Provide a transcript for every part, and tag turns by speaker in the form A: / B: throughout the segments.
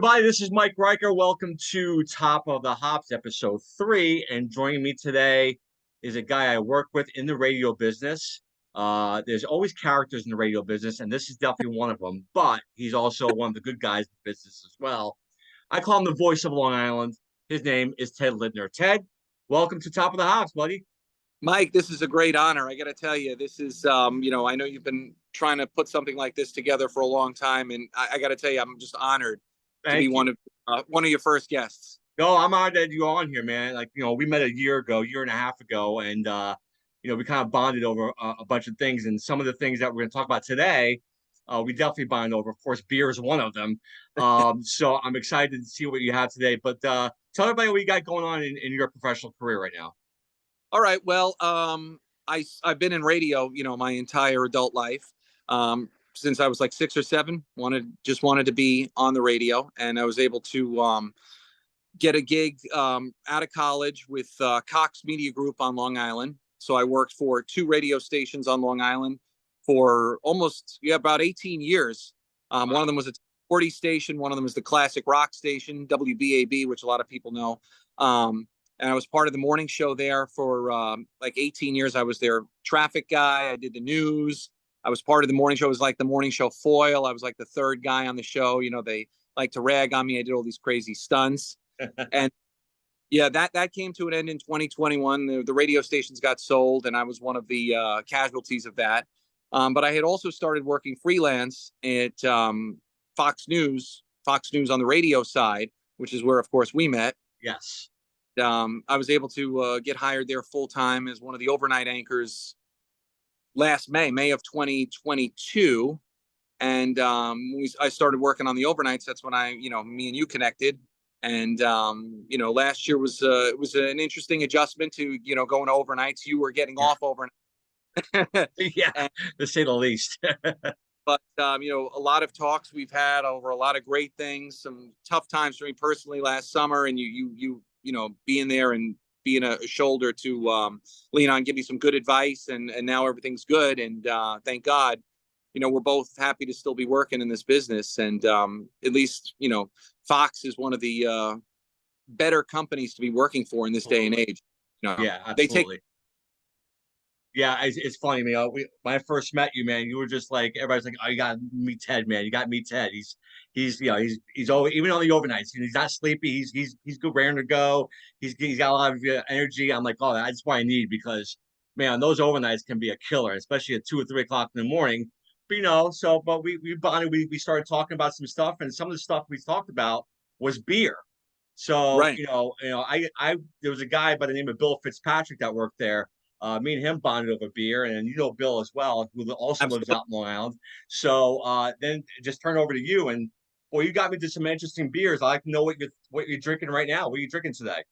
A: everybody, this is Mike Riker. Welcome to Top of the Hops, episode 3. And joining me today is a guy I work with in the radio business. There's always characters in the radio business, and this is definitely one of them. But he's also one of the good guys in the business as well. I call him the voice of Long Island. His name is Ted Lindner. Ted, welcome to Top of the Hops, buddy.
B: Mike, this is a great honor. I got to tell you, this is, I know you've been trying to put something like this together for a long time, and I got to tell you, I'm just honored to be one of your first guests.
A: No, I'm honored that you're on here, man. We met a year and a half ago, and we kind of bonded over a bunch of things, and some of the things that we're going to talk about today, we definitely bond over. Of course, beer is one of them. So I'm excited to see what you have today. But tell everybody what you got going on in your professional career right now.
B: All right. Well, I've been in radio, my entire adult life. Since I was like 6 or 7, wanted to be on the radio, and I was able to get a gig out of college with Cox Media Group on Long Island. So I worked for 2 radio stations on Long Island for about 18 years. One of them was a 40 station. One of them was the classic rock station, WBAB, which a lot of people know. And I was part of the morning show there for like 18 years. I was their traffic guy. I did the news. I was part of the morning show. It was like the morning show foil. I was like the third guy on the show. They like to rag on me. I did all these crazy stunts. And yeah, that came to an end in 2021. The radio stations got sold, and I was one of the casualties of that. But I had also started working freelance at Fox News on the radio side, which is where, of course, we met.
A: Yes.
B: I was able to get hired there full time as one of the overnight anchors last May of 2022. And I started working on the overnights. That's when me and you connected. And, last year was an interesting adjustment to, going to overnights. You were getting off overnight.
A: Yeah, to say the least.
B: But, a lot of talks we've had over a lot of great things, some tough times for me personally last summer. And you being there and being a shoulder to lean on, give me some good advice. And now everything's good. And thank God, we're both happy to still be working in this business. And at least, Fox is one of the better companies to be working for in this day and age.
A: Yeah, absolutely. It's funny, man. When I first met you, man, you were just like, everybody's like, "Oh, you got to meet Ted, man. You got to meet Ted. He's always, even on the overnights, he's not sleepy. He's good, raring to go. He's got a lot of energy." I'm like, "Oh, that's what I need," because, man, those overnights can be a killer, especially at 2 or 3 o'clock in the morning. But we bonded. We started talking about some stuff, and some of the stuff we talked about was beer. So,
B: right.
A: I there was a guy by the name of Bill Fitzpatrick that worked there. Me and him bonded over beer, and Bill as well, who also lives out in Long Island. So then just turn over to you, and boy, you got me to some interesting beers. I like to know what you're drinking right now. What are you drinking today?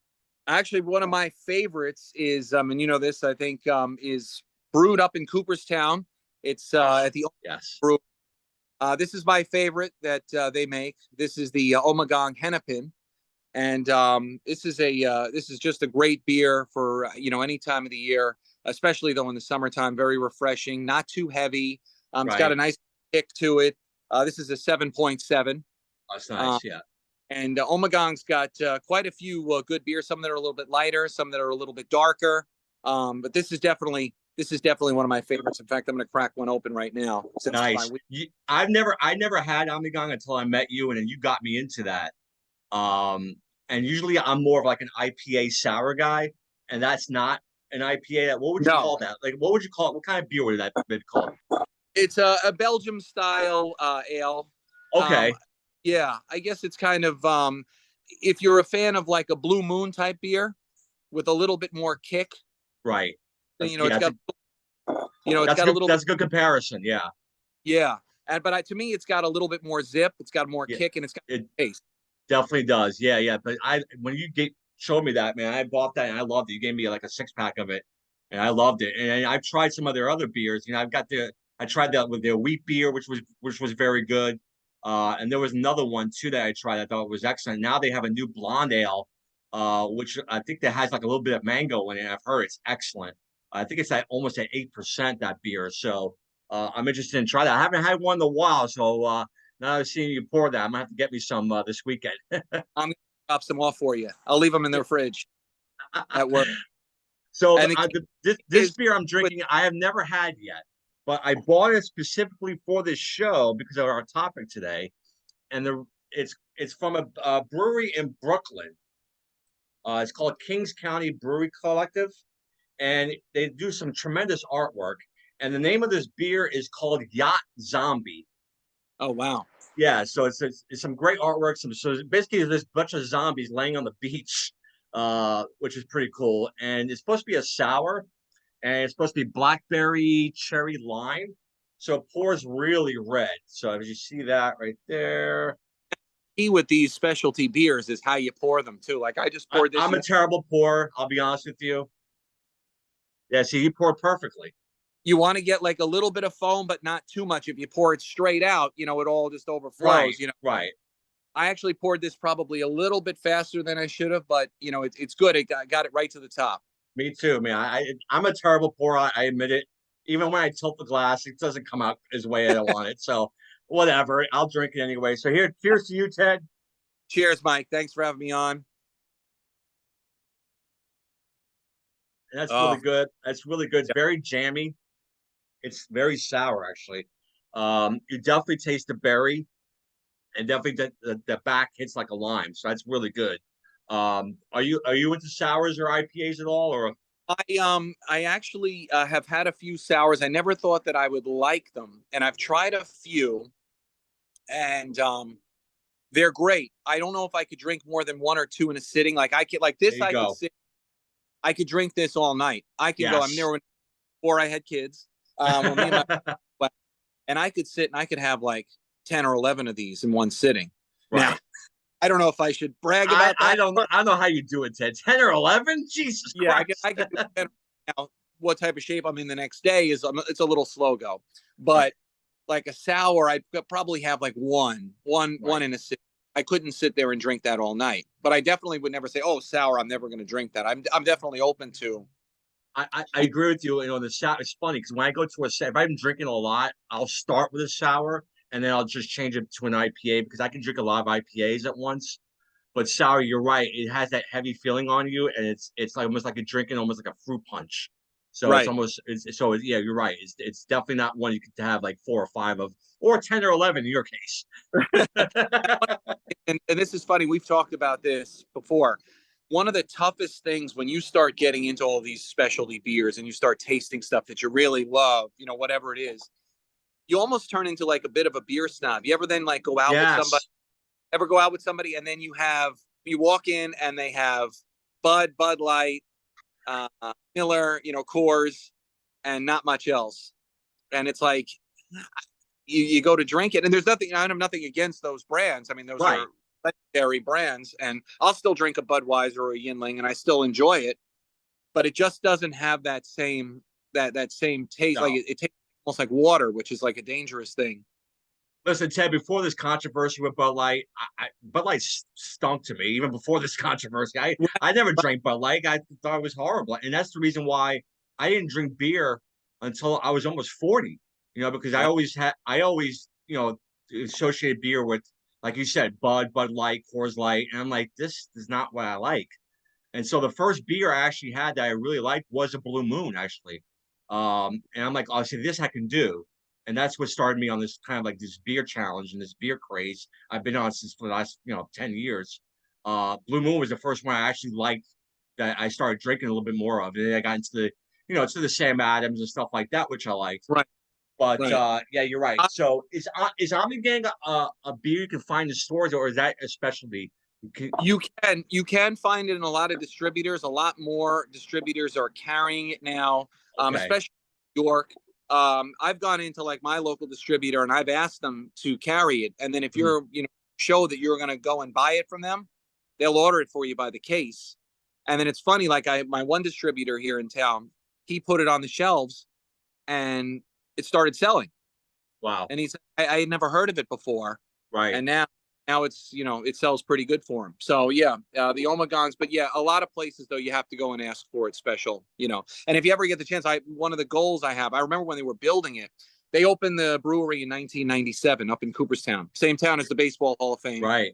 B: Actually, one of my favorites is, and this, I think, is brewed up in Cooperstown. It's at the
A: yes.
B: Brew. This is my favorite that they make. This is the Ommegang Hennepin. And this is just a great beer for any time of the year, especially though in the summertime. Very refreshing, not too heavy. It's got a nice kick to it. This is a 7.7.
A: That's nice, yeah.
B: And Ommegang's got quite a few good beers. Some that are a little bit lighter, some that are a little bit darker. But this is definitely one of my favorites. In fact, I'm going to crack one open right now.
A: Nice. I never had Ommegang until I met you, and then you got me into that. And usually I'm more of like an IPA sour guy, and that's not an IPA. What would you call that? Like, what would you call it? What kind of beer would that be called?
B: It's a Belgium style ale.
A: Okay.
B: Yeah, I guess it's kind of if you're a fan of like a Blue Moon type beer with a little bit more kick.
A: Right.
B: It's got a little.
A: That's a good comparison. Yeah.
B: Yeah, but to me, it's got a little bit more zip. It's got more kick, and it's got taste.
A: Definitely does. Yeah. But when you showed me that, man, I bought that and I loved it. You gave me like a 6-pack of it, and I loved it. And I've tried some of their other beers. I tried that with their wheat beer, which was very good. And there was another one too that I tried. I thought was excellent. Now they have a new blonde ale, which I think that has like a little bit of mango in it. I've heard it's excellent. I think it's almost at 8%, that beer. So I'm interested in trying that. I haven't had one in a while, so Now I've seen you pour that. I'm gonna have to get me some this weekend.
B: I'm gonna drop some off for you. I'll leave them in their fridge at work.
A: So
B: And the key
A: this
B: is
A: beer I'm
B: with
A: drinking, I have never had yet, but I bought it specifically for this show because of our topic today. And it's from a brewery in Brooklyn. It's called Kings County Brewery Collective, and they do some tremendous artwork. And the name of this beer is called Yacht Zombie.
B: oh wow.
A: Yeah, so it's some great artwork. So basically, there's a bunch of zombies laying on the beach, which is pretty cool. And it's supposed to be a sour, and it's supposed to be blackberry cherry lime. So it pours really red. So as you see that right there,
B: Key with these specialty beers is how you pour them too. Like I just poured this,
A: I'm a terrible pourer. I'll be honest with you. Yeah, see, you poured perfectly.
B: you want to get like a little bit of foam, but not too much. If you pour it straight out, it all just
A: Right,
B: overflows.
A: right.
B: I actually poured this probably a little bit faster than I should have, but it's good. It got it right to the top.
A: Me too, man. I'm a terrible pourer. I admit it. Even when I tilt the glass, it doesn't come out as way I want it. So whatever, I'll drink it anyway. So here, cheers to you, Ted.
B: Cheers, Mike. Thanks for having me on.
A: And that's really
B: Oh,
A: good. That's really good. It's
B: yeah.
A: very jammy. It's very sour, actually. You definitely taste the berry, and definitely the back hits like a lime. So that's really good. Are you into sours or IPAs at all, or
B: I actually have had a few sours. I never thought that I would like them, and I've tried a few, and they're great. I don't know if I could drink more than one or two in a sitting. Like I could, like
A: there
B: this,
A: you
B: I could
A: go?
B: sit. I could drink this all night. I can go. I mean,
A: Yes.
B: there were before I had kids. When me and my and I could sit and I could have like 10 or 11 of these in one sitting. Now,
A: Right.
B: I don't know if I should brag
A: I
B: about
A: I
B: that.
A: don't I don't know how you do it, Ted. 10 or 11? Jesus
B: Yeah,
A: Christ.
B: I could do 10 now. What type of shape I'm in the next day is it's a little slow go.
A: Right,
B: But like a sour, I could probably have like one
A: right.
B: in a sit. I couldn't sit there and drink that all night. But I definitely would never say, "Oh, sour, I'm never going to drink that." I'm definitely open to.
A: I agree with you. The sour. It's funny because when I go to if I'm drinking a lot, I'll start with a sour and then I'll just change it to an IPA because I can drink a lot of IPAs at once. But sour, you're right. It has that heavy feeling on you, and it's like almost like a drinking, almost like a fruit punch. So it's
B: Right.
A: almost yeah, you're right. It's definitely not one you could have like 4 or 5 of, or 10 or 11 in your case.
B: And this is funny. We've talked about this before. One of the toughest things when you start getting into all these specialty beers and you start tasting stuff that you really love, whatever it is, you almost turn into like a bit of a beer snob. You ever then like go out with somebody,
A: Yes,
B: ever go out with somebody and then you walk in and they have Bud Light, Miller, Coors, and not much else. And it's like you go to drink it, and there's nothing. I have nothing against those brands. I mean, those
A: right.
B: are legendary brands, and I'll still drink a Budweiser or a Yinling, and I still enjoy it. But it just doesn't have that same taste. Like
A: No.
B: it tastes almost like water, which is like a dangerous thing.
A: Listen, Ted, before this controversy with Bud Light, Bud Light stunk to me. Even before this controversy, I never drank Bud Light. I thought it was horrible, and that's the reason why I didn't drink beer until I was almost 40. Because I always associated beer with, like you said, Bud Light, Coors Light, and I'm like, this is not what I like. And so the first beer I actually had that I really liked was a Blue Moon, actually. And I'm like, oh, see, this I can do. And that's what started me on this kind of like this beer challenge and this beer craze I've been on since for the last 10 years. Blue Moon was the first one I actually liked that I started drinking a little bit more of. And then I got into the Sam Adams and stuff like that, which I liked.
B: Right,
A: But
B: right.
A: yeah, you're right. So is Omni Gang a beer you can find in stores, or is that a specialty?
B: You can find it in a lot of distributors. A lot more distributors are carrying it now,
A: Okay.
B: especially New York. I've gone into like my local distributor and I've asked them to carry it. And then if
A: Mhm.
B: you're, show that you're going to go and buy it from them, they'll order it for you by the case. And then it's funny, like my one distributor here in town, he put it on the shelves and it started selling.
A: Wow.
B: And he said, I had never heard of it before.
A: Right.
B: And now it's it sells pretty good for him. So yeah, the Omegons. But yeah, a lot of places though you have to go and ask for it special. And if you ever get the chance, one of the goals I have, I remember when they were building it, They opened the brewery in 1997 up in Cooperstown, same town as the Baseball Hall of Fame.
A: Right.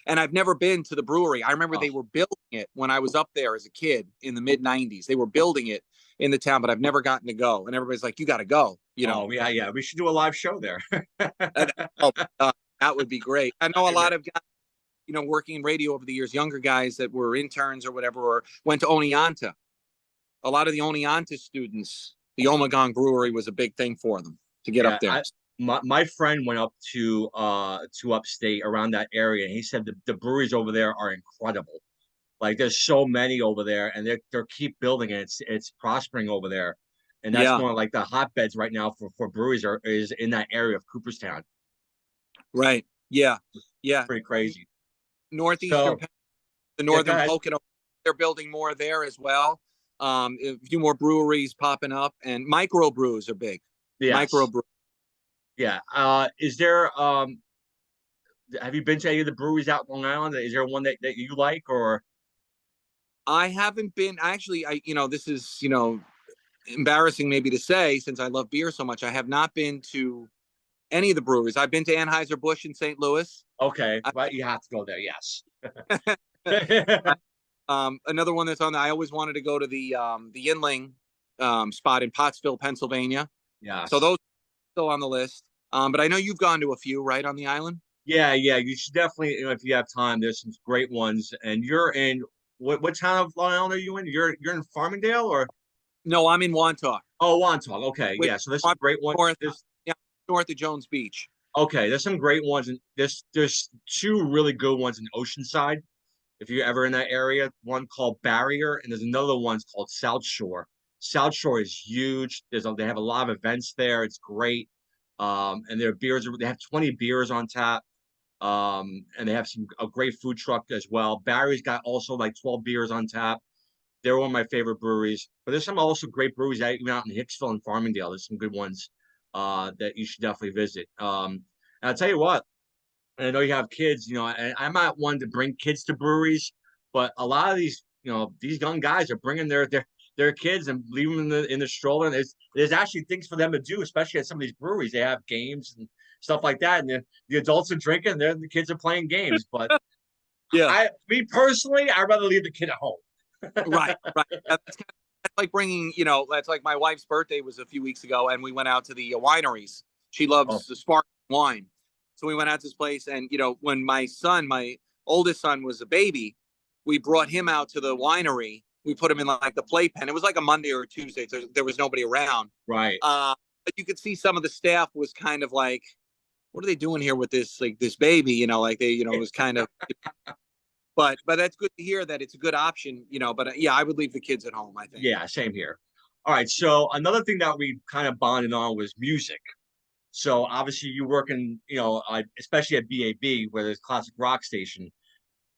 B: And I've never been to the brewery. I remember
A: Oh,
B: they were building it when I was up there as a kid in the mid 90s. They were building it in the town, but I've never gotten to go. And everybody's like, you got to go, you know.
A: oh yeah, yeah. We should do a live show there.
B: Oh, that would be great. I know a lot of guys, you know, working in radio over the years, younger guys that were interns or whatever, or went to Oneonta. A lot of the Oneonta students, the Omegon Brewery was a big thing for them to get
A: Yeah,
B: up there.
A: my friend went up to upstate around that area, and he said the breweries over there are incredible. Like there's so many over there, and they're keep building it. It's prospering over there, and that's
B: Yeah,
A: one of like the hotbeds right now for breweries is in that area of Cooperstown.
B: right. Yeah, yeah.
A: Pretty crazy.
B: Northeastern,
A: So
B: the
A: yeah, go
B: Northern
A: ahead.
B: Pocono, they're building more there as well. A few more breweries popping up, and micro brews are big. Micro
A: Yes,
B: brew.
A: yeah. Is there have you been to any of the breweries out Long Island? Is there one that you like or?
B: I haven't been actually. You know, this is, you know, embarrassing maybe to say since I love beer so much. I have not been to any of the breweries. I've been to Anheuser-Busch in St. Louis.
A: Okay,
B: I,
A: but you have to go there. Yes.
B: Another one that's on there. I always wanted to go to the Inling spot in Pottsville, Pennsylvania. So
A: Yes.
B: those are still on the list. But I know you've gone to a few, right, on the island?
A: Yeah, yeah. You should definitely, if you have time, there's some great ones. And you're in what town of Long Island are you in? You're in Farmingdale or
B: No, I'm in Wantagh,
A: oh Wantagh. Okay,
B: which
A: yeah. So there's some great ones.
B: north,
A: There's
B: yeah, north of Jones Beach.
A: okay, there's some great ones, and there's two really good ones in Oceanside. If you're ever in that area, one called Barrier, and there's another one called South Shore. South Shore is huge. They have a lot of events there. It's great. And their beers they have 20 beers on tap. And they have a great food truck as well. Barry's got also like 12 beers on tap. They're one of my favorite breweries. But there's some also great breweries even out in Hicksville and Farmingdale. There's some good ones that you should definitely visit. And I'll tell you what, and I know you have kids, and I'm not one to bring kids to breweries, but a lot of these young guys are bringing their kids and leave them in the stroller. And there's actually things for them to do, especially at some of these breweries. They have games and stuff like that, and the adults are drinking, the kids are playing games. But
B: Yeah.
A: me personally, I'd rather leave the kid at home.
B: Right, right. That's like bringing, you know, that's like my wife's birthday was a few weeks ago, and we went out to the wineries. She
A: Oh,
B: loves the sparkling wine. So we went out to this place, and, you know, when my oldest son was a baby, we brought him out to the winery. We put him in like the playpen. It was like a Monday or a Tuesday, so there was nobody around.
A: right.
B: But you could see some of the staff was kind of like, what are they doing here with this baby? You know, like they, you know, it was kind of, but that's good to hear that it's a good option, you know. But yeah, I would leave the kids at home, I think.
A: Yeah, same here. All right. So another thing that we kind of bonded on was music. So obviously you work in, especially at BAB, where there's classic rock station,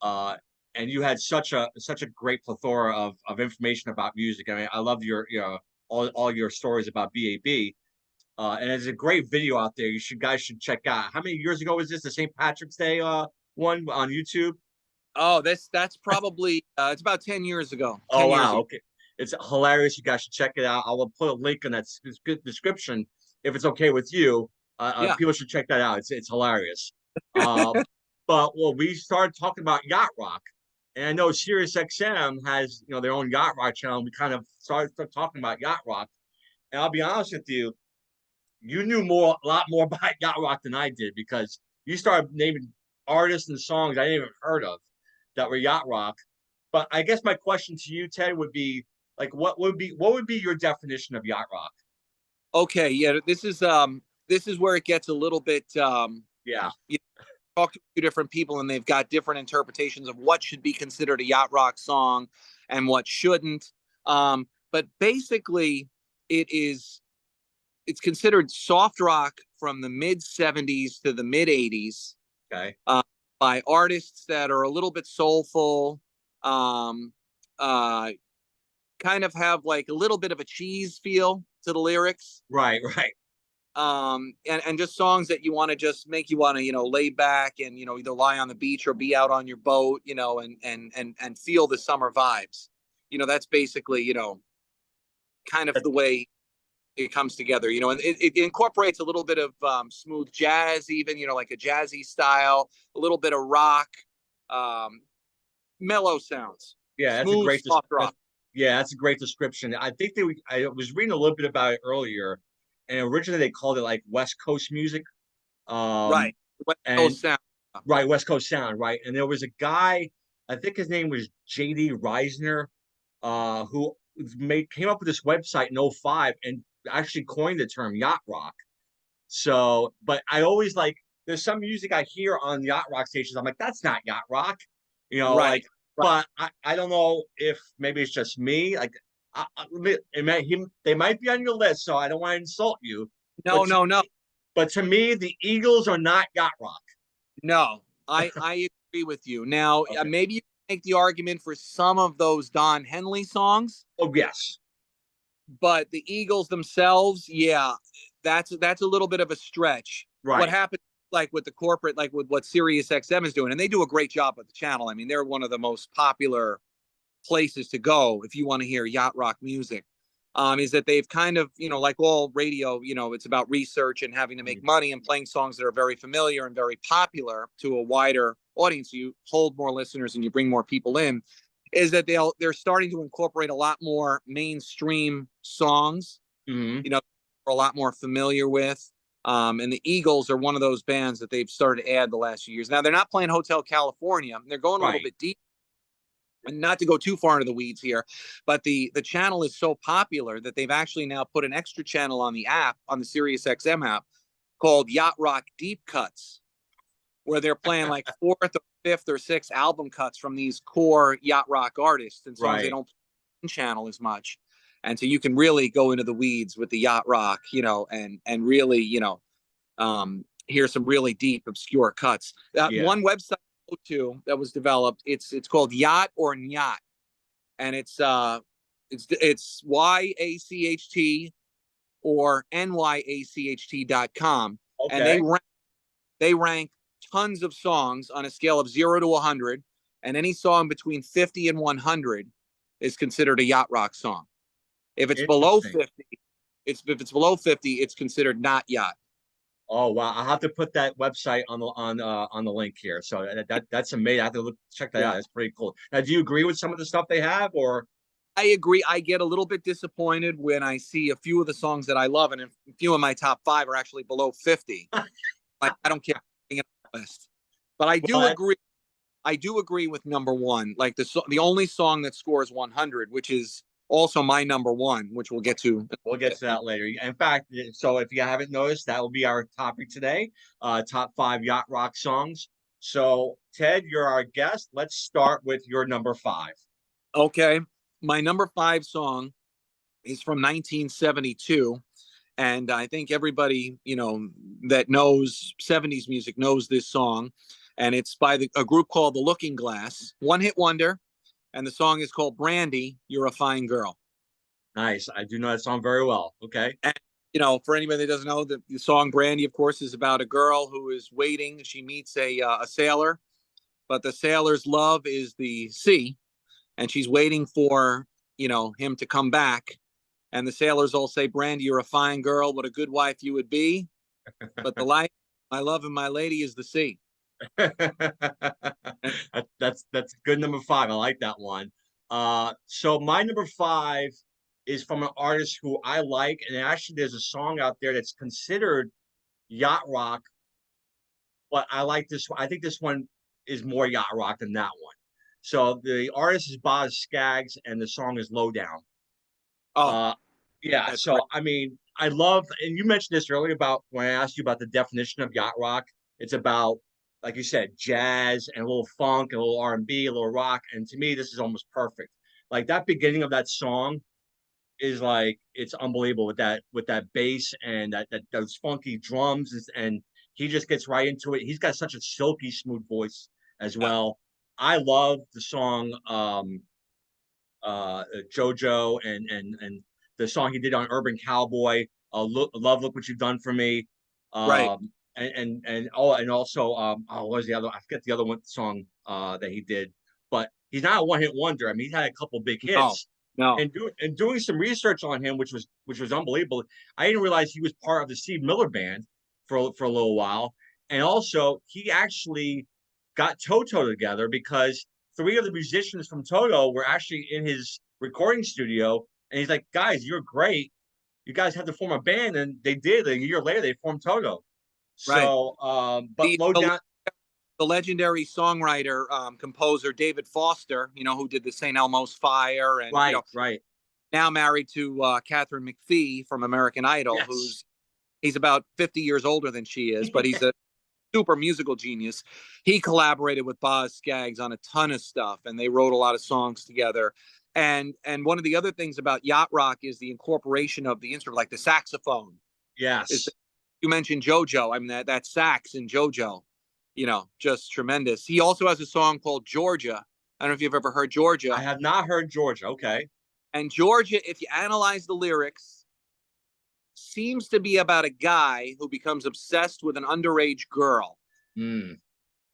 A: uh, and you had such a great plethora of information about music. I mean, I love your, all your stories about BAB. And there's a great video out there. Guys should check out. How many years ago was this? The St. Patrick's Day one on YouTube?
B: Oh, that's probably it's about 10 years ago.
A: Oh
B: 10 years
A: wow,
B: ago.
A: okay. It's hilarious. You guys should check it out. I will put a link in that good description if it's okay with you.
B: Yeah.
A: People should check that out. It's hilarious. Uh, but well, we started talking about Yacht Rock, and I know Sirius XM has their own Yacht Rock channel. We kind of started talking about Yacht Rock, and I'll be honest with you, you knew a lot more about Yacht Rock than I did because you started naming artists and songs I didn't even heard of that were Yacht Rock. But I guess my question to you, Ted, would be like, what would be your definition of Yacht Rock?
B: Okay. Yeah. This is where it gets a little bit.
A: Yeah,
B: You talk to a few different people, and they've got different interpretations of what should be considered a yacht rock song and what shouldn't. But basically, it's considered soft rock from the mid 70s to the mid 80s,
A: okay,
B: by artists that are a little bit soulful, um, uh, kind of have like a little bit of a cheese feel to the lyrics,
A: right, right.
B: and just songs that you want to just make you want to, you know, lay back and, you know, either lie on the beach or be out on your boat, you know, and feel the summer vibes. You know, that's basically, you know, kind of the way it comes together, and it incorporates a little bit of smooth jazz, even, like a jazzy style, a little bit of rock, um, mellow sounds,
A: Yeah, that's a
B: smooth,
A: great
B: soft rock.
A: yeah, that's a great description. I think I was reading a little bit about it earlier, and originally they called it like West Coast music.
B: Right.
A: Um,
B: West
A: and
B: Coast sound.
A: right, West Coast sound, right. And there was a guy, I think his name was JD Reisner, who came up with this website in '05 and actually coined the term yacht rock. So, but I always like there's some music I hear on yacht rock stations. I'm like, that's not yacht rock, like.
B: Right. Right.
A: But I don't know if maybe it's just me. Like, they might be on your list, so I don't want to insult you.
B: No,
A: But to
B: no, no,
A: me, but to me, the Eagles are not yacht rock.
B: no. I agree with you. Now,
A: Okay.
B: maybe you can make the argument for some of those Don Henley songs,
A: Oh yes.
B: but the Eagles themselves, yeah, that's a little bit of a stretch. What
A: Right.
B: happened, like with the corporate, like with what Sirius XM is doing, and they do a great job with the channel. I mean, they're one of the most popular places to go if you want to hear yacht rock music. Is that they've kind of, like all radio, it's about research and having to make
A: Mhm.
B: money and playing songs that are very familiar and very popular to a wider audience. So you hold more listeners and you bring more people in. Is that they're starting to incorporate a lot more mainstream songs,
A: Mhm.
B: we're a lot more familiar with. And the Eagles are one of those bands that they've started to add the last few years. Now they're not playing Hotel California; they're going a little
A: Right.
B: bit deep. And not to go too far into the weeds here, but the channel is so popular that they've actually now put an extra channel on the app, on the Sirius XM app, called Yacht Rock Deep Cuts, where they're playing like fourth or fifth or sixth album cuts from these core yacht rock artists and songs they
A: Right.
B: don't channel as much. And so you can really go into the weeds with the yacht rock, and really, hear some really deep, obscure cuts.
A: Yeah.
B: One website to that was developed, it's called Yacht or Yacht, and it's YACHT or NYACHT.com, and
A: Okay.
B: they rank tons of songs on a scale of 0 to 100, and any song between 50 and 100 is considered a yacht rock song. If it's below
A: Interesting.
B: 50, if it's below 50, it's considered not yacht.
A: Oh wow, I'll have to put that website on the link here. So that's amazing. I have to check that out.
B: Yeah.
A: That's pretty cool. Now, do you agree with some of the stuff they have, or
B: I agree. I get a little bit disappointed when I see a few of the songs that I love, and a few of my top five are actually below 50. Like, I don't care on the list, but I do
A: well,
B: agree. I do agree with number one. Like the only song that scores 100, which is also my number one, which we'll get to.
A: we'll get to that later. In fact, so if you haven't noticed, that will be our topic today. Top five yacht rock songs. So Ted, you're our guest. Let's start with your number five.
B: Okay, my number five song is from 1972. And I think everybody, that knows 70s music knows this song. And it's by a group called The Looking Glass, one hit wonder. And the song is called Brandy, You're a Fine Girl.
A: Nice. I do know that song very well. Okay.
B: And, for anybody that doesn't know, the song Brandy, of course, is about a girl who is waiting. She meets a sailor, but the sailor's love is the sea. And she's waiting for, him to come back. And the sailors all say, Brandy, you're a fine girl. What a good wife you would be. But the life, my love, and my lady is the sea. And,
A: That's good number five. I like that one. So my number five is from an artist who I like, and actually there's a song out there that's considered yacht rock, but I like this one. I think this one is more yacht rock than that one. So the artist is Boz Scaggs, and the song is Low Down.
B: oh,
A: Uh, yeah.
B: that's
A: So
B: great.
A: I mean, I love, and you mentioned this earlier about when I asked you about the definition of yacht rock. It's about, like you said, jazz and a little funk and a little R&B, a little rock, and to me, this is almost perfect. Like that beginning of that song is like it's unbelievable with that bass and that those funky drums, and he just gets right into it. He's got such a silky smooth voice as
B: Yeah.
A: well. I love the song JoJo and the song he did on Urban Cowboy. Love, look what you've done for me.
B: Right.
A: And also what was the other? I forget the other one song that he did, but he's not a one hit wonder. I mean, he's had a couple big
B: No.
A: hits.
B: No.
A: And doing some research on him, which was unbelievable. I didn't realize he was part of the Steve Miller Band for a little while, and also he actually got Toto together because three of the musicians from Toto were actually in his recording studio, and he's like, "Guys, you're great. You guys have to form a band," and they did. A year later, they formed Toto.
B: Right.
A: So, but
B: The,
A: low
B: the
A: down,
B: the legendary songwriter, composer David Foster, who did the St. Elmo's Fire, and
A: right, right,
B: now married to Catherine McPhee from American Idol,
A: yes,
B: he's about 50 years older than she is, but he's a super musical genius. He collaborated with Boz Scaggs on a ton of stuff, and they wrote a lot of songs together. And one of the other things about Yacht Rock is the incorporation of the instrument, like the saxophone. Is
A: yes.
B: You mentioned JoJo? I mean that sax in JoJo, just tremendous. He also has a song called Georgia. I don't know if you've ever heard
A: I
B: Georgia.
A: have not heard Georgia. Okay.
B: And Georgia, if you analyze the lyrics, seems to be about a guy who becomes obsessed with an underage girl,
A: Hmm.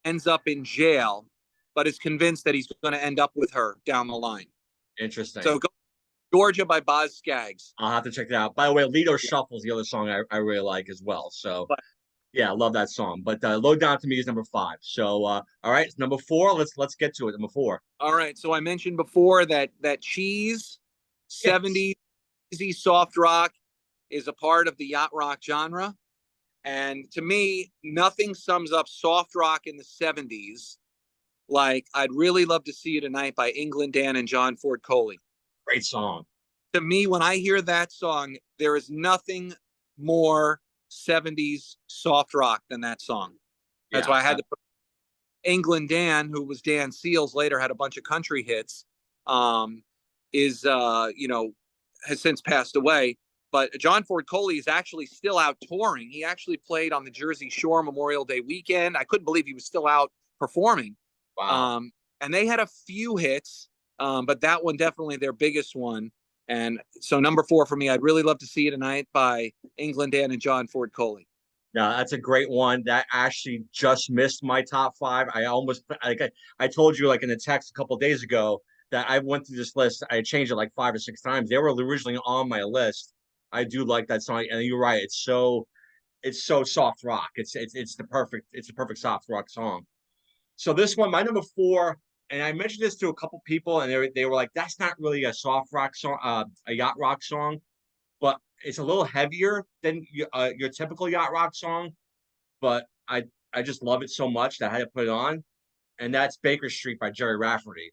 B: ends up in jail, but is convinced that he's going to end up with her down the line.
A: Interesting.
B: So go Georgia by Boz Scaggs.
A: I'll have to check that out. By the way, Lido Shuffle is the other song I really like as well. So
B: But
A: yeah, I love that song. But Low Down to me is number five. So all right, it's number four. Let's get to it. Number four.
B: all right, so I mentioned before that Cheese
A: Yes.
B: 70s easy soft rock is a part of the yacht rock genre. And to me, nothing sums up soft rock in the 70s like I'd Really Love to See You Tonight by England Dan and John Ford Coley.
A: Great song.
B: To me, when I hear that song, there is nothing more 70s soft rock than that song. That's
A: Yeah.
B: why I had to put England Dan, who was Dan Seals, later had a bunch of country hits, is, has since passed away. But John Ford Coley is actually still out touring. He actually played on the Jersey Shore Memorial Day weekend. I couldn't believe he was still out performing.
A: Wow.
B: And they had a few hits, but that one definitely their biggest one. And so number four for me, I'd Really Love to See You Tonight by England Dan and John Ford Coley.
A: Yeah, that's a great one. That actually just missed my top five. I almost like I told you like in a text a couple of days ago that I went through this list. I changed it like five or six times. They were originally on my list. I do like that song, and you're right. It's so soft rock. It's the perfect soft rock song. So this one, my number four, and I mentioned this to a couple people, and they were like, "That's not really a soft rock song, a yacht rock song." But it's a little heavier than your typical yacht rock song. But I just love it so much that I had to put it on, and that's Baker Street by Jerry Rafferty.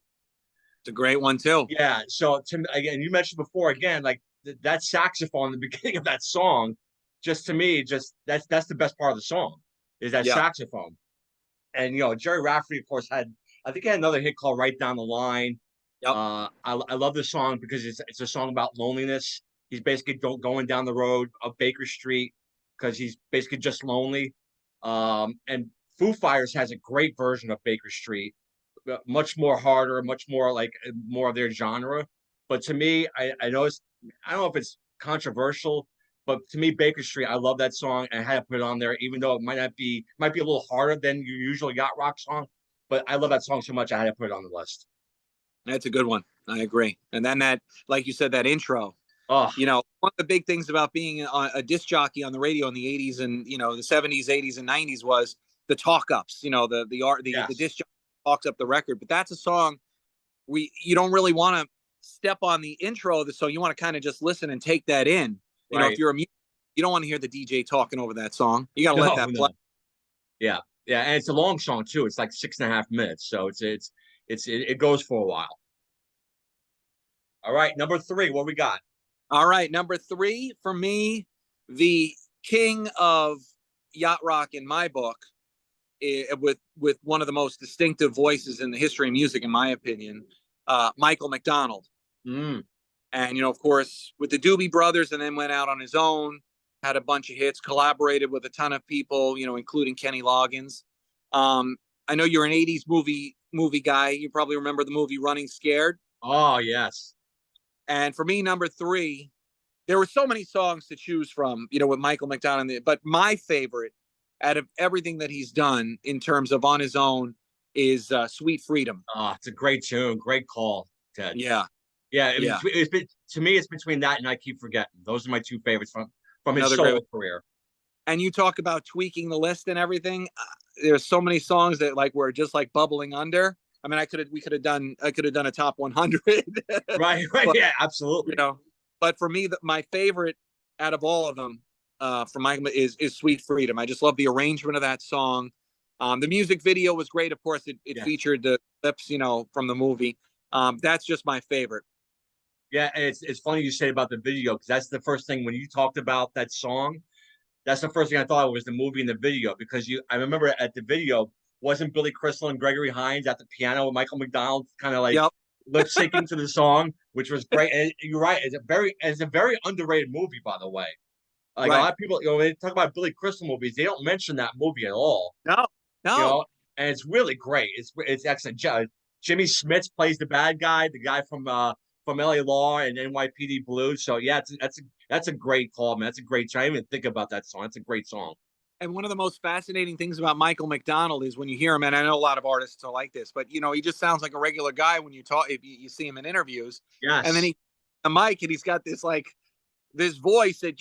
B: It's a great one too.
A: Yeah. So again, you mentioned before again, like that saxophone in the beginning of that song, just to me, just that's the best part of the song is that
B: Yeah.
A: saxophone. And Jerry Rafferty, of course, I think he had another hit called "Right Down the Line."
B: Yep.
A: I love this song because it's a song about loneliness. He's basically going down the road of Baker Street because he's basically just lonely. And Foo Fighters has a great version of Baker Street, much more harder, much more like more of their genre. But to me, I know I don't know if it's controversial, but to me, Baker Street, I love that song and I had to put it on there, even though it might be a little harder than your usual yacht rock song. But I love that song so much, I had to put it on the list.
B: That's a good one. I agree. And then like you said, that intro,
A: Oh,
B: one of the big things about being a disc jockey on the radio in the 80s and, the 70s, 80s and 90s was the talk ups, the
A: yes,
B: disc jockey talks up the record. But that's a song you don't really want to step on the intro of the song. You want to kind of just listen and take that in. If
A: right.
B: you're you don't want to hear the DJ talking over that song. You got to let
A: No,
B: that play.
A: no. Yeah, yeah, and it's a long song too. It's like 6.5 minutes, so it goes for a while. All right, number three, what we got?
B: All right, number three for me, the king of yacht rock in my book, with one of the most distinctive voices in the history of music, in my opinion, Michael McDonald.
A: Mm,
B: And of course, with the Doobie Brothers, and then went out on his own, had a bunch of hits, collaborated with a ton of people, including Kenny Loggins. I know you're an '80s movie guy. You probably remember the movie Running Scared.
A: oh yes,
B: And for me, number three, there were so many songs to choose from, with Michael McDonald. But my favorite out of everything that he's done in terms of on his own is Sweet Freedom.
A: oh, it's a great tune, great call, Ted.
B: Yeah.
A: Yeah,
B: Yeah,
A: to me, it's between that and I Keep Forgetting. Those are my two favorites from his
B: another great
A: solo
B: one.
A: career.
B: And you talk about tweaking the list and everything. There's so many songs that like were just like bubbling under. I mean, I could have done a top 100,
A: Right, right,
B: but
A: yeah,
B: you
A: absolutely.
B: know, but for me, my favorite out of all of them, from Michael is "Sweet Freedom." I just love the arrangement of that song. The music video was great. Of course, it
A: Yeah,
B: featured the clips, from the movie. That's just my favorite.
A: yeah. And it's funny you say about the video because that's the first thing when you talked about that song. That's the first thing I thought of was the movie and the video because I remember at the video wasn't Billy Crystal and Gregory Hines at the piano with Michael McDonald kind of like
B: Yep.
A: lip syncing to the song, which was great. And you're right, it's a very underrated movie, by the way. Like a
B: Right.
A: lot of people, when they talk about Billy Crystal movies, they don't mention that movie at all.
B: No.
A: You
B: No.
A: know, and it's really great. It's excellent. Jimmy Smits plays the bad guy, the guy from LA Law and NYPD Blue. So yeah, that's a great call, man. That's a great song. I didn't even think about that song. That's a great song.
B: And one of the most fascinating things about Michael McDonald is when you hear him, and I know a lot of artists are like this, but he just sounds like a regular guy when you talk, if you see him in interviews, and then
A: Yes.
B: he a mic and he's got this like this voice that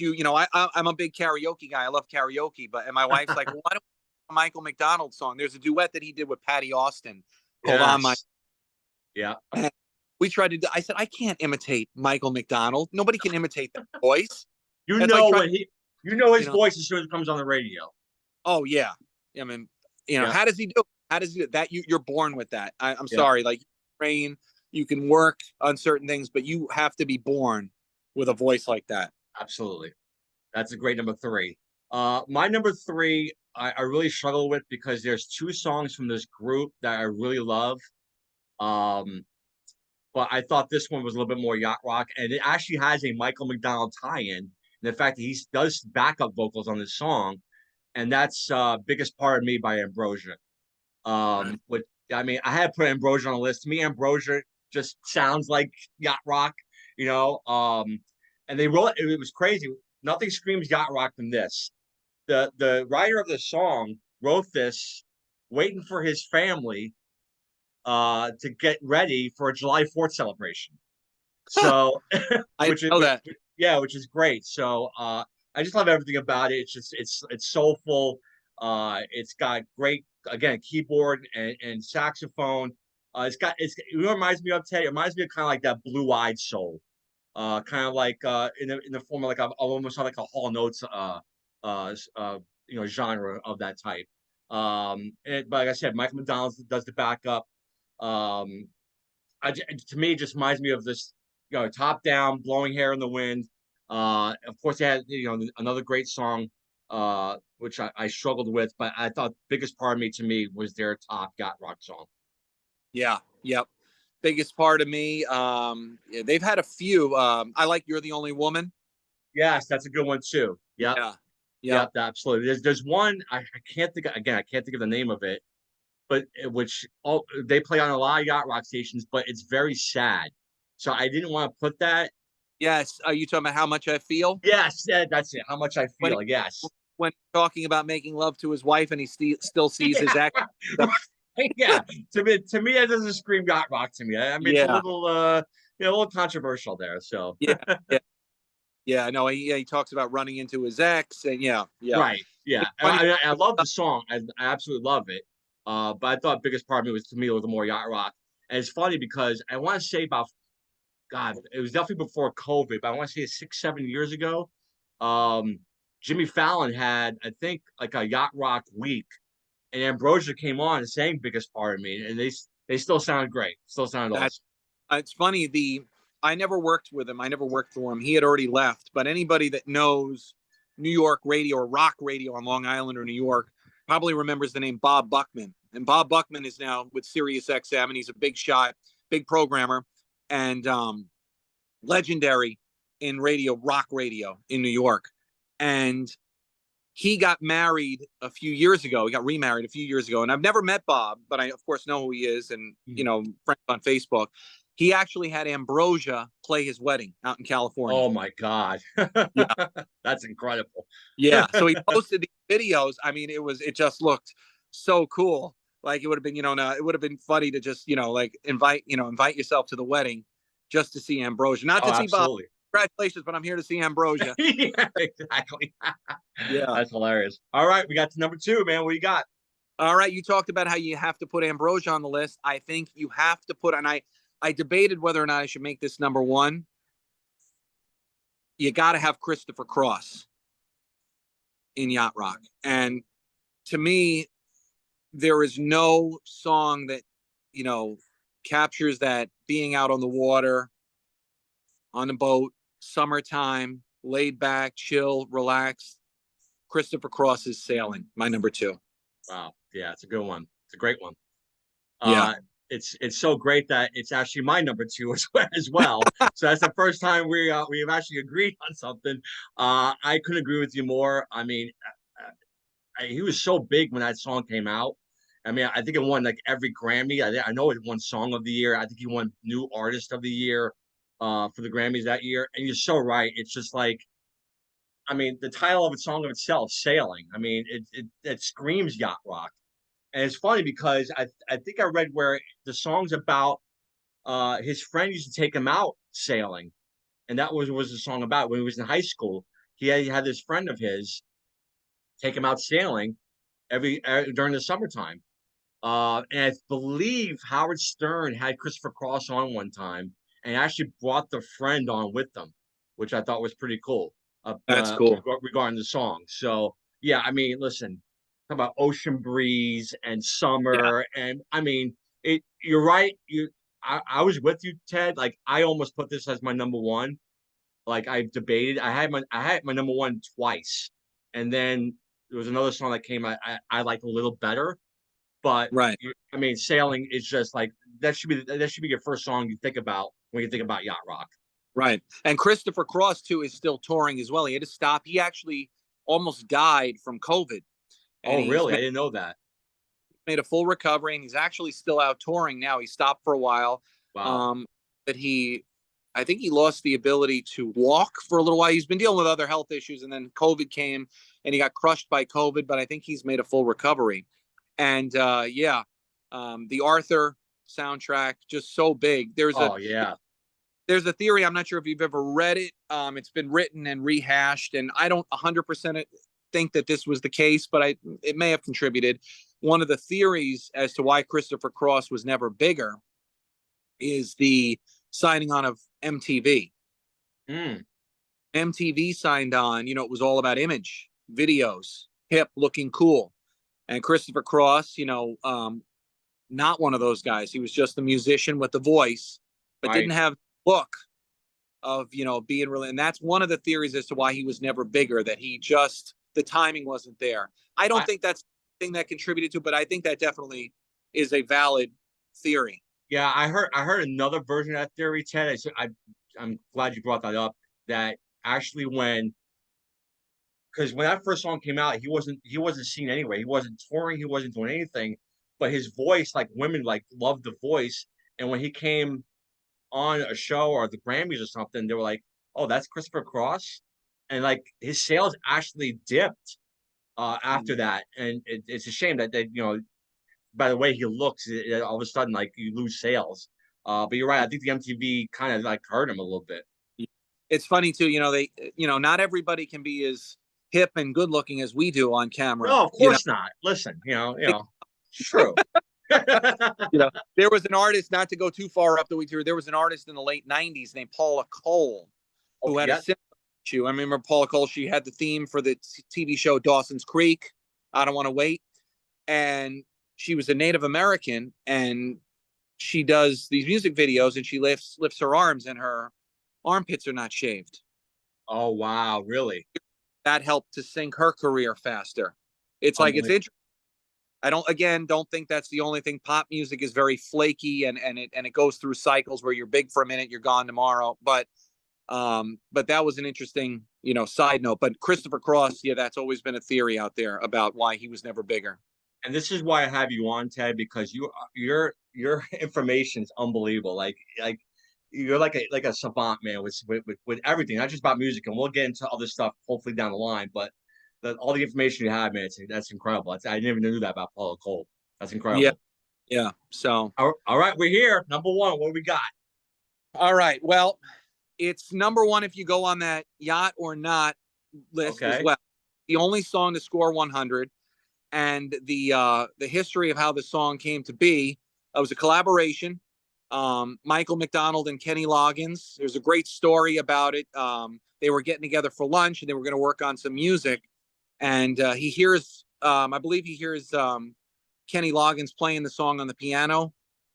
B: I'm a big karaoke guy. I love karaoke, but and my wife's like, well, why don't we do a Michael McDonald song? There's a duet that he did with Patty Austin called "On My."
A: Yes. Yeah.
B: And we tried to. I said I can't imitate Michael McDonald. Nobody can imitate that voice.
A: You
B: It's like
A: know
B: trying,
A: when he you know his
B: you know.
A: voice as soon as it comes on the radio.
B: Oh yeah, I mean,
A: Yeah.
B: how does he do it? How does he do it? That you're born with that? I'm
A: Yeah.
B: sorry, like train, you can work on certain things, but you have to be born with a voice like that.
A: Absolutely. That's a great number three. My number three, I really struggle with because there's two songs from this group that I really love. Um, but I thought this one was a little bit more yacht rock, and it actually has a Michael McDonald tie-in. And the fact that he does backup vocals on this song, and that's "Biggest Part of Me" by Ambrosia.
B: Right.
A: Which I mean, I had put Ambrosia on the list. To me, Ambrosia just sounds like yacht rock, you know. And they wrote it was crazy. Nothing screams yacht rock than this. The writer of the song wrote this waiting for his family to get ready for a July 4th celebration. So,
B: I
A: which is
B: know that.
A: yeah, which is great. So, I just love everything about it. It's just it's soulful. It's got great again keyboard and saxophone. It reminds me of Ted. It reminds me of kind of like that Blue Eyed Soul, kind of like in the form of like almost like a Hall Notes uh, genre of that type. But like I said, Michael McDonald does the backup. Um, to me, it just reminds me of this, top down, blowing hair in the wind. Of course, they had another great song, which I struggled with, but I thought biggest part of me to me was their top yacht rock song.
B: Yeah. Yep. Biggest part of me. Yeah, they've had a few. I like "You're the Only Woman."
A: Yes, that's a good one too. Yep,
B: Yeah. Yep.
A: yep, absolutely. There's one I can't think of, again. I can't think of the name of it, but which they play on a lot of yacht rock stations, but it's very sad. So I didn't want to put that.
B: Yes. Are you talking about "How Much I Feel"?
A: Yes, yeah, that's it. How much I
B: When
A: feel. Yes.
B: when talking about making love to his wife and he still sees his ex.
A: Yeah. Yeah. To me, it doesn't scream yacht rock to me. I mean, it's a
B: Yeah.
A: little a little controversial there. So
B: Yeah. Yeah. Yeah. No, he talks about running into his ex, and yeah. Yeah.
A: right. Yeah.
B: It's funny.
A: I love the song. I absolutely love it. But I thought biggest part of me was to me a little more yacht rock. And it's funny because I want to say about God, it was definitely before COVID, but I want to say 6, 7 years ago. Um, Jimmy Fallon had, I think, like a yacht rock week, and Ambrosia came on and sang "Biggest Part of Me," and they still sounded great, still sounded
B: That
A: awesome.
B: it's funny. I never worked with him. I never worked for him. He had already left. But anybody that knows New York radio or rock radio on Long Island or New York probably remembers the name Bob Buckman. And Bob Buckman is now with Sirius XM, and he's a big shot, big programmer, and legendary in rock radio in New York. And he got married a few years ago. He got remarried a few years ago. And I've never met Bob, but I, of course, know who he is and, friends on Facebook. He actually had Ambrosia play his wedding out in California.
A: Oh my God,
B: Yeah.
A: that's incredible.
B: Yeah. So he posted these videos. I mean, it just looked so cool. Like it would have been, it would have been funny to just, like invite yourself to the wedding just to see Ambrosia. Not
A: Oh,
B: to see Bob.
A: absolutely.
B: Congratulations, but I'm here to see Ambrosia.
A: Yeah, exactly.
B: Yeah.
A: That's hilarious. All right, we got to number two, man. What you got?
B: All right, you talked about how you have to put Ambrosia on the list. I think you have to put, and I debated whether or not I should make this number one. You got to have Christopher Cross in Yacht Rock. And to me, there is no song that, you know, captures that being out on the water, on the boat, summertime, laid back, chill, relaxed. Christopher Cross is Sailing, my number two.
A: Wow. Yeah, it's a good one. It's a great one.
B: Yeah,
A: Uh, it's so great that it's actually my number two as well. So that's the first time we've actually agreed on something. I couldn't agree with you more. I mean, he was so big when that song came out. I mean, I think it won like every Grammy. I know it won Song of the Year. I think he won New Artist of the Year for the Grammys that year. And you're so right. It's just like, I mean, the title of the song of itself, "Sailing." I mean, it screams yacht rock. And it's funny because I think I read where the song's about his friend used to take him out sailing, and that was the song about when he was in high school. He had this friend of his take him out sailing every during the summertime. And I believe Howard Stern had Christopher Cross on one time and actually brought the friend on with them, which I thought was pretty cool
B: that's cool.
A: regarding the song. So, yeah, I mean, listen, talk about ocean breeze and
B: Yeah,
A: summer. And I mean, you're right. I was with you, Ted. Like, I almost put this as my number one. Like, I debated. I had my number one twice. And then there was another song that came I liked a little better, but
B: right,
A: I mean, sailing is just like that should be your first song you think about when you think about yacht rock.
B: right. And Christopher Cross too is still touring as well. He had to stop. He actually almost died from COVID, and
A: Oh,
B: he's
A: really? I didn't know that.
B: made a full recovery, and he's actually still out touring now. He stopped for a while.
A: Wow.
B: Um, but I think he lost the ability to walk for a little while. He's been dealing with other health issues, and then COVID came, and he got crushed by COVID. But I think he's made a full recovery. And yeah, the Arthur soundtrack just so big.
A: Oh, yeah.
B: There's a theory. I'm not sure if you've ever read it. It's been written and rehashed, and I don't 100% think that this was the case, but it may have contributed. One of the theories as to why Christopher Cross was never bigger is the signing on of MTV.
A: Mm,
B: MTV signed on. It was all about image, videos, hip, looking cool. And Christopher Cross, not one of those guys. He was just a musician with the voice, but didn't
A: right.
B: have the look of being really. And that's one of the theories as to why he was never bigger. That the timing wasn't there. I don't
A: I
B: think that's the thing that contributed to, but I think that definitely is a valid theory.
A: Yeah, I heard another version of that theory, Ted. I'm glad you brought that up. That actually because when that first song came out, he wasn't seen anyway. He wasn't touring. He wasn't doing anything. But his voice, like women, like loved the voice. And when he came on a show or the Grammys or something, they were like, "Oh, that's Christopher Cross," and like his sales actually dipped after that. And it's a shame that by the way he looks, all of a sudden like you lose sales. But you're right. I think the MTV kind of like hurt him a little bit.
B: It's funny too. Not everybody can be as hip and good looking as we do on camera.
A: No, of course not. Listen, it's true.
B: There was an artist, not to go too far up the weeds here. There was an artist in the late '90s named Paula Cole who
A: Okay,
B: had a
A: yeah,
B: similar issue. I remember Paula Cole. She had the theme for the TV show Dawson's Creek. I Don't Want to Wait, and she was a Native American, and she does these music videos, and she lifts her arms, and her armpits are not shaved.
A: oh wow, really?
B: That helped to sink her career faster. It's
A: Unbelievable.
B: interesting. I don't think that's the only thing. Pop music is very flaky, and it goes through cycles where you're big for a minute, you're gone tomorrow. But that was an interesting side note. But Christopher Cross, yeah, that's always been a theory out there about why he was never bigger.
A: And this is why I have you on, Ted, because your information is unbelievable. Like you're like a savant, man, with everything, not just about music. And we'll get into other stuff hopefully down the line. But all the information you have, man, that's incredible. I never knew that about Paula Cole. That's
B: Yeah,
A: incredible.
B: yeah. So
A: All right, we're here. Number one, what do we got?
B: All right. Well, it's number one if you go on that Yacht or Not list as
A: Okay.
B: well. The only song to score 100, and the history of how the song came to be. It was a collaboration. Michael McDonald and Kenny Loggins. There's a great story about it. They were getting together for lunch and they were going to work on some music. And he hears, I believe he hears Kenny Loggins playing the song on the piano,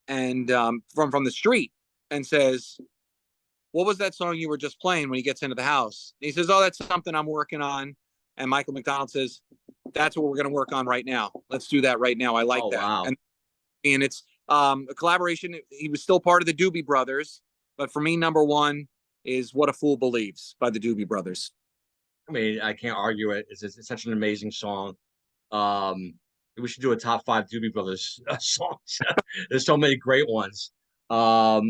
B: and from the street, and says, "What was that song you were just playing?" When he gets into the house, and he says, "Oh, that's something I'm working on." And Michael McDonald says, "That's what we're going to work on right now. Let's do that right now. I like
A: Oh
B: that."
A: wow.
B: And it's a collaboration. He was still part of the Doobie Brothers, but for me, number one is "What a Fool Believes" by the Doobie Brothers.
A: I mean, I can't argue it. It's such an amazing song. Um, we should do a top five Doobie Brothers songs. There's so many great ones. Was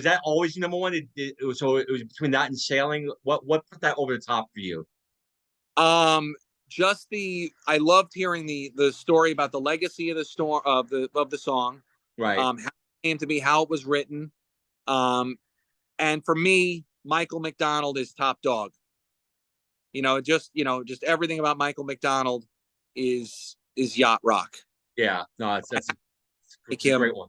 A: that always your number one? It was between that and Sailing. What put that over the top for you?
B: Um, just I loved hearing the story about the legacy of the storm of the song,
A: Right.
B: how it came to be, how it was written, um, and for me, Michael McDonald is top dog. Just everything about Michael McDonald is Yacht Rock.
A: Yeah. No,
B: Make
A: it's a great
B: him
A: one.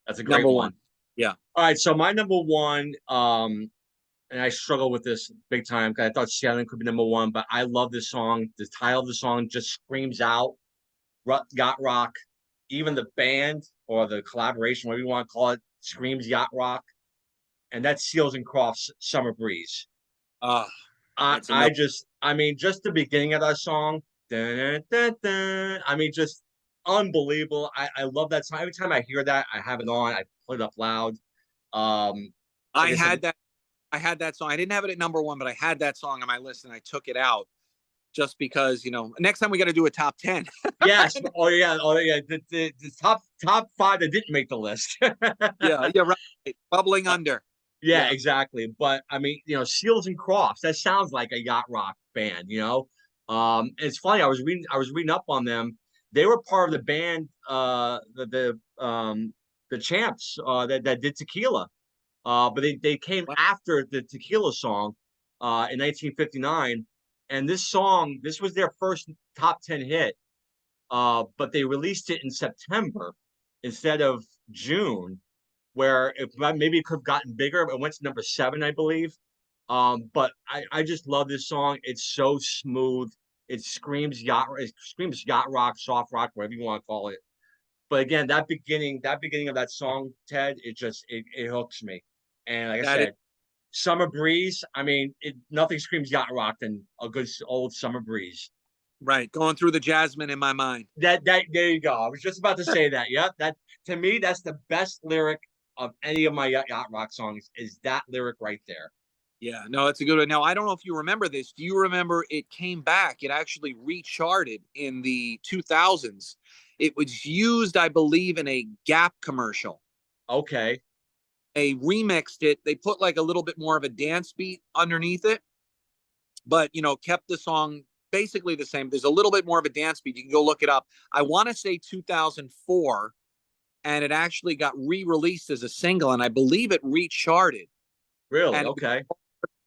A: That's a great
B: number
A: one.
B: one. Yeah.
A: All right. So my number one, and I struggle with this big time because I thought Sailing could be number one, but I love this song. The title of the song just screams out Yacht Rock. Even the band or the collaboration, whatever you want to call it, screams Yacht Rock. And that's Seals and Crofts' Summer Breeze.
B: Uh, that's
A: I
B: another.
A: just, I mean, just the beginning of that song, dun, dun, dun, dun, I mean, just unbelievable. I love that song. Every time I hear that, I have it on. I put it up loud. Um, like
B: I
A: I said,
B: had that. I had that song. I didn't have it at number one, but I had that song on my list, and I took it out just because next time we got to do a top 10.
A: yes, oh yeah. The top five that didn't make the list.
B: Yeah, yeah, right. Bubbling under.
A: Yeah,
B: Yeah,
A: exactly. But I mean, Seals and Crofts, that sounds like a yacht rock band. It's funny, I was reading up on them. They were part of the band, the Champs, that did Tequila. But they came after the Tequila song in 1959. And this was their first top 10 hit. But they released it in September instead of June, where maybe it could have gotten bigger. It went to number seven, I believe. But I just love this song. It's so smooth. It screams yacht rock, soft rock, whatever you want to call it. But again, that beginning of that song, Ted, it hooks me. And like I
B: that is
A: said, Summer Breeze. I mean, nothing screams yacht rock than a good old Summer Breeze.
B: right. Going through the jasmine in my mind.
A: That there you go. I was just about to say that. Yep, that to me that's the best lyric of any of my yacht rock songs is that lyric right there.
B: Yeah, no, it's a good one. Now, I don't know if you remember this. Do you remember it came back? It actually recharted in the 2000s. It was used, I believe, in a Gap commercial.
A: Okay,
B: They remixed it. They put like a little bit more of a dance beat underneath it, but kept the song basically the same. There's a little bit more of a dance beat. You can go look it up. I want to say 2004, and it actually got re-released as a single, and I believe it recharted.
A: really?
B: And it was
A: Okay,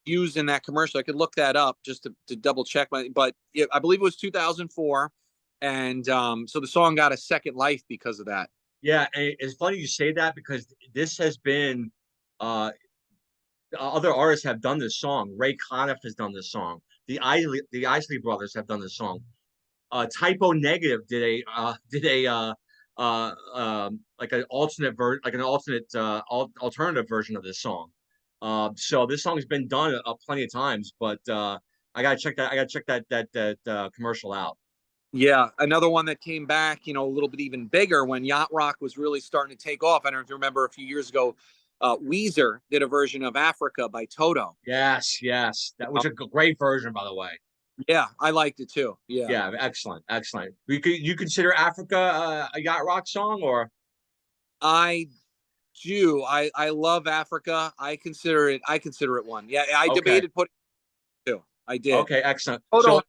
B: used in that commercial. I could look that up just to double check but yeah, I believe it was 2004, and so the song got a second life because of that.
A: yeah. And it's funny you say that because this has been uh other artists have done this song. Ray Conniff has done this song. The Isley Brothers have done this song. Typo Negative did like an alternative version of this song. So this song has been done plenty of times, but I gotta check that. I gotta check that commercial out.
B: Yeah, another one that came back, a little bit even bigger when Yacht Rock was really starting to take off. I don't know if you remember a few years ago, Weezer did a version of Africa by Toto.
A: Yes, yes, that was a great version, by the way.
B: Yeah, I liked it too. Yeah,
A: Yeah, excellent, excellent. You consider Africa a yacht rock song, or
B: I do. I love Africa. I consider it one. Yeah, I
A: okay,
B: debated putting it too. I did.
A: okay, excellent.
B: Toto
A: So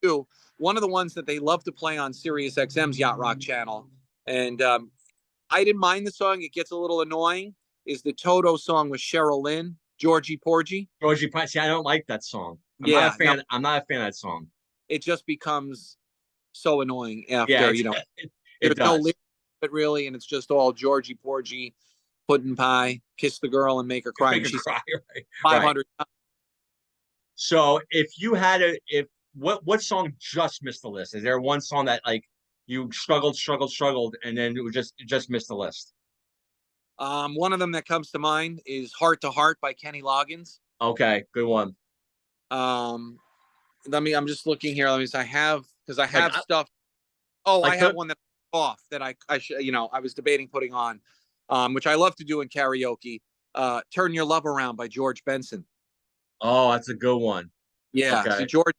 B: too. One of the ones that they love to play on Sirius XM's Yacht Rock channel, and I didn't mind the song. It gets a little annoying, is the Toto song with Cheryl Lynn, Georgie Porgy.
A: Georgie Pine. See, I don't like that song. I'm not a
B: Yeah, no,
A: fan. I'm not a fan of that song.
B: it just becomes so annoying
A: Yeah,
B: after,
A: it
B: there's no
A: does.
B: lyrics to it really, and it's just all Georgie Porgy, pudding pie, kiss the girl and make her cry,
A: Make
B: and
A: her
B: she's
A: cry. Right. Right.
B: 500.
A: So if you had a if what song just missed the list? Is there one song that like you struggled, and then it just missed the list?
B: One of them that comes to mind is Heart to Heart by Kenny Loggins.
A: Okay, good one.
B: Um, I'm just looking here. Let me see. Because I
A: Like
B: have stuff. Oh, I
A: like
B: have
A: the
B: one that's off that I should, I was debating putting on, which I love to do in karaoke. Turn Your Love Around by George Benson.
A: oh, that's a good one.
B: Yeah. See,
A: Okay.
B: George,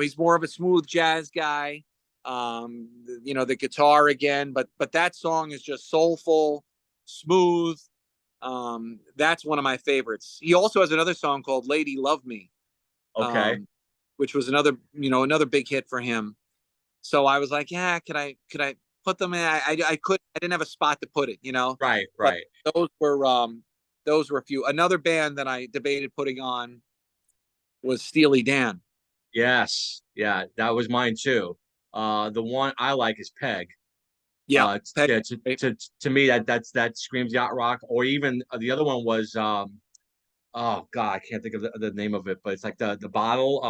B: he's more of a smooth jazz guy. The guitar again, but that song is just soulful, smooth. That's one of my favorites. He also has another song called Lady Love Me,
A: Okay.
B: which was another big hit for him. So I was like, yeah, could I put them in? I didn't have a spot to put it.
A: Right,
B: But
A: right.
B: those were a few. Another band that I debated putting on was Steely Dan.
A: Yes. Yeah, that was mine too. The one I like is Peg.
B: Yeah, Peg,
A: Yeah,
B: right?
A: to me that screams yacht rock. Or even the other one was oh God, I can't think of the name of it, but it's like the bottle.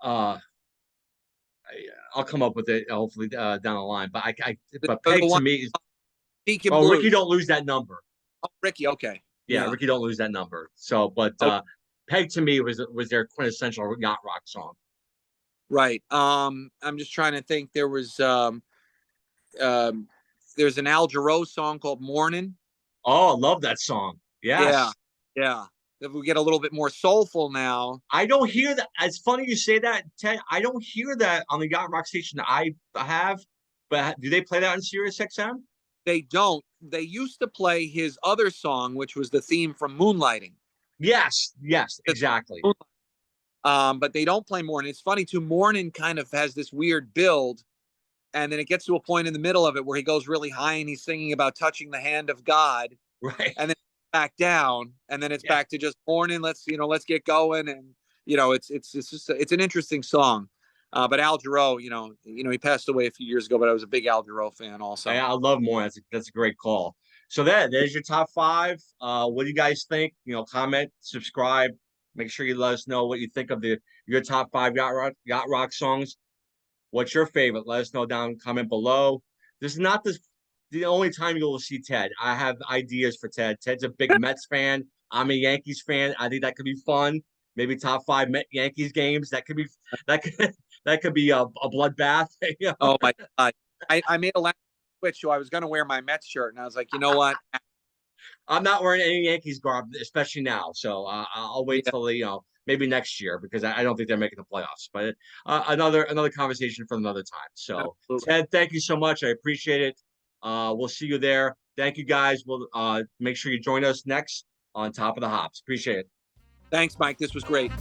A: Uh, I'll come up with it hopefully down the line. But but
B: The
A: Peg to
B: one
A: me is
B: Deacon
A: oh Ricky
B: Blues.
A: don't lose that number.
B: Oh, Ricky, okay,
A: Yeah,
B: yeah,
A: Ricky don't lose that number. So, but
B: oh,
A: Peg to me was their quintessential yacht rock song.
B: right. I'm just trying to think. Um, there's an Al Jarreau song called Morning.
A: Oh, I love that song.
B: Yeah,
A: Yes.
B: yeah. If we get a little bit more soulful now,
A: I don't hear that. It's funny you say that, Ted. I don't hear that on the yacht rock station that I have. But do they play that on Sirius XM?
B: they don't. They used to play his other song, which was the theme from Moonlighting.
A: Yes, yes, exactly.
B: But they don't play Morning. It's funny too. Morning kind of has this weird build, and then it gets to a point in the middle of it where he goes really high and he's singing about touching the hand of God,
A: Right.
B: and then back down, and then it's
A: Yeah.
B: back to just Morning. Let's get going, and it's an interesting song. But Al Jarreau, he passed away a few years ago, but I was a big Al Jarreau fan also.
A: I love more. That's a great call. So there's your top five. What do you guys think? Comment, subscribe. Make sure you let us know what you think of your top five yacht rock songs. What's your favorite? Let us know down comment below. This is not the only time you will see Ted. I have ideas for Ted. Ted's a big Mets fan. I'm a Yankees fan. I think that could be fun. Maybe top five Yankees games. That could that could be a bloodbath.
B: Oh my God. I made a last switch, so I was going to wear my Mets shirt, and I was like, you know what?
A: I'm not wearing any Yankees garb, especially now. So I'll wait
B: Yeah,
A: till maybe next year because I don't think they're making the playoffs. But another conversation for another time. So
B: absolutely.
A: Ted, thank you so much. I appreciate it. We'll see you there. Thank you guys. We'll make sure you join us next on Top of the Hops. Appreciate it.
B: Thanks, Mike. This was great.